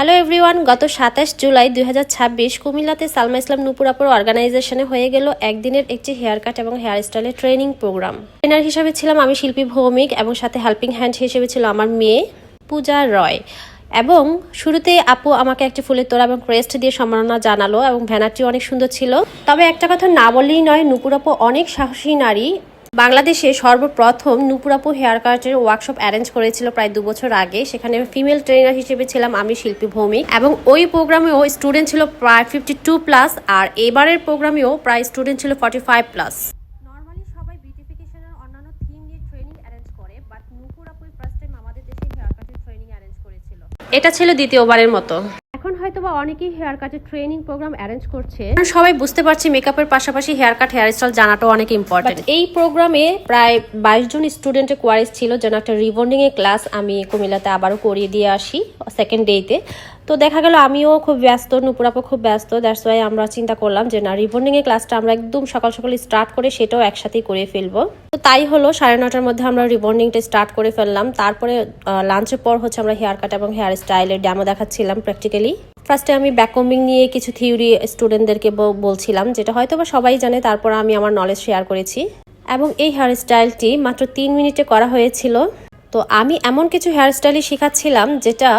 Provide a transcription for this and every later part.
Hello everyone, গত ২৭ জুলাই ২০২৬ কুমিল্লাতে সালমা ইসলাম নূপুর আপুর অর্গানাইজেশনে হয়ে গেল একদিনের একটি হেয়ার কাট এবং হেয়ার স্টাইলের ট্রেনিং প্রোগ্রাম। ট্রেনার হিসেবে ছিলাম আমি শিল্পী ভৌমিক এবং সাথে হেল্পিং হ্যান্ড হিসেবে ছিল আমার মেয়ে পূজা রয়। এবং শুরুতে আপু আমাকে একটি ফুলের তোড়া এবং ক্রেস্ট দিয়ে সম্মাননা জানালো এবং ব্যানারটি অনেক সুন্দর ছিল। তবে একটা কথা না বললেই নয়, নূপুর আপু অনেক সাহসী নারী। বাংলাদেশে সর্বপ্রথম নূপুর আপু হেয়ার কাটের ওয়ার্কশপ অ্যারেঞ্জ করেছিল প্রায় 2 বছর আগে। সেখানে ফিমেল ট্রেনার হিসেবে ছিলাম আমি শিল্পী ভৌমিক এবং ওই প্রোগ্রামেও স্টুডেন্ট ছিল প্রায় 52+, আর এবারের প্রোগ্রামেও প্রায় স্টুডেন্ট ছিল 45+। নরমালি সবাই বিউটিফিকেশনের অন্যান্য থিম নিয়ে ট্রেনিং অ্যারেঞ্জ করে, বাট নূপুর আপু ফার্স্ট টাইম আমাদের দেশে হেয়ার কাটের ট্রেনিং অ্যারেঞ্জ করেছিল। এটা ছিল দ্বিতীয়বারের মতো। এখন হয়তোবা অনেকেই হেয়ার কাটের ট্রেনিং প্রোগ্রাম অ্যারেঞ্জ করছে, সবাই বুঝতে পারছি মেকআপের পাশাপাশি হেয়ার কাট হেয়ার স্টাইল জানাটাও অনেক ইম্পর্টেন্ট। এই প্রোগ্রামে প্রায় 22 জন স্টুডেন্টের কোয়ারিজ ছিল, যেন একটা রিবন্ডিং এর ক্লাস আমি কুমিল্লাতে আবারও করিয়ে দিয়ে আসি সেকেন্ড ডেতে। তো দেখা গেল আমিও খুব ব্যস্ত, নূপুর আপু খুব ব্যস্ত, দ্যাটস ওয়াই আমরা চিন্তা করলাম যে না, রিবন্ডিং এর ক্লাসটা আমরা একদম সকাল সকাল স্টার্ট করে সেটাও একসাথেই করে ফেলবো। তো তাই হলো, 9:30টার মধ্যে আমরা রিবন্ডিংটা স্টার্ট করে ফেললাম। তারপরে লাঞ্চের পর হচ্ছে আমরা হেয়ার কাট এবং হেয়ার স্টাইলের ডেমো দেখাচ্ছিলাম প্র্যাকটিক্যালি। ফার্স্টে আমি ব্যাককম্বিং নিয়ে কিছু থিওরি স্টুডেন্টদেরকে বলছিলাম, যেটা হয়তো বা সবাই জানে, তারপর আমি আমার নলেজ শেয়ার করেছি। এবং এই হেয়ার স্টাইলটি মাত্র 3 মিনিটে করা হয়েছিল। তো আমি এমন কিছু হেয়ার স্টাইলই শেখাচ্ছিলাম যেটা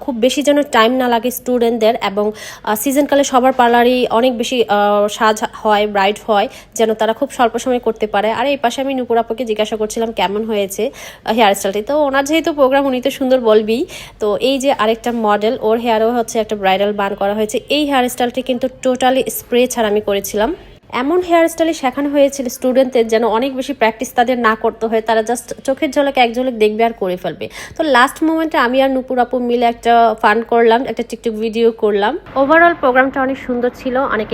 খুব বেশি যেন টাইম না লাগে স্টুডেন্টদের, এবং সিজনকালে সবার পার্লারই অনেক বেশি সাজ হয়, ব্রাইট হয়, যেন তারা খুব স্বল্প সময় করতে পারে। আর এই পাশে আমি নূপুর আপুকে জিজ্ঞাসা করছিলাম কেমন হয়েছে হেয়ার স্টাইলটি। তো ওনার যেহেতু প্রোগ্রাম, উনি তো সুন্দর বলবেই। তো এই যে আরেকটা মডেল, ওর হেয়ারও হচ্ছে একটা ব্রাইডাল বান করা হয়েছে। এই হেয়ার স্টাইলটি কিন্তু টোটালি স্প্রে ছাড়া আমি করেছিলাম। এমন হেয়ার স্টাইলে শেখানো হয়েছিল স্টুডেন্টদের যেন অনেক বেশি প্র্যাকটিস তাদের না করতে হয়, তারা জাস্ট চোখের ঝলকে এক ঝলক দেখবে আর করে ফেলবে। তো লাস্ট মোমেন্টে আমি আর নূপুর আপু মিলে একটা ফান করলাম, একটা টিকটক ভিডিও করলাম। ওভারঅল প্রোগ্রামটা অনেক সুন্দর ছিল, অনেক